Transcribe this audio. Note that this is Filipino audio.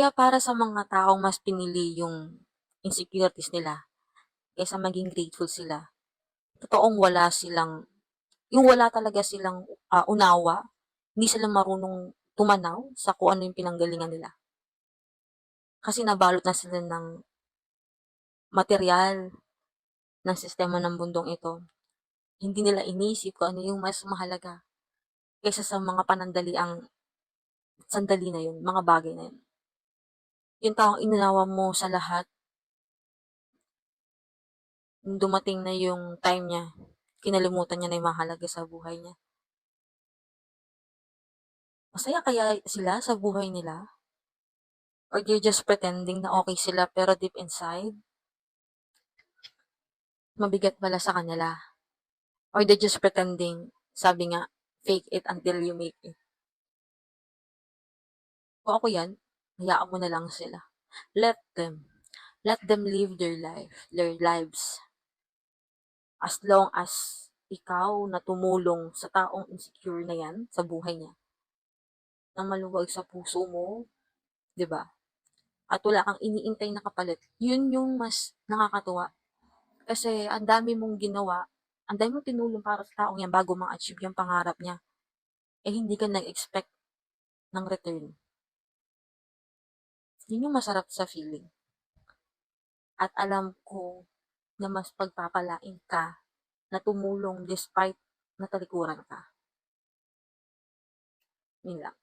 Kaya para sa mga taong mas pinili yung insecurities nila kaysa maging grateful sila, totoong wala talaga silang unawa, hindi sila marunong tumanaw sa kung ano yung pinanggalingan nila. Kasi nabalot na sila ng materyal ng sistema ng mundong ito. Hindi nila inisip kung ano yung mas mahalaga kaysa sa mga panandaliang sandali na yun, mga bagay na yun. Yung taong inunawa mo sa lahat, nung dumating na yung time niya, kinalimutan niya na yung mahalaga sa buhay niya. Masaya kaya sila sa buhay nila? Or they're just pretending na okay sila pero deep inside, mabigat pala sa kanila? Or they're just pretending, sabi nga, fake it until you make it. Kung ako yan, hayaan mo na lang sila. Let them. Let them live their lives. As long as ikaw na tumulong sa taong insecure na yan sa buhay niya, na maluwag sa puso mo, 'di ba? At wala kang iniintay na kapalit. Yun yung mas nakakatuwa. Kasi ang dami mong ginawa, ang dami mong tinulong para sa taong yan bago ma-achieve yung pangarap niya. Eh hindi ka nag-expect ng return. Yun yung masarap sa feeling. At alam ko na mas pagpapalain ka na tumulong despite na talikuran ka. Yun lang.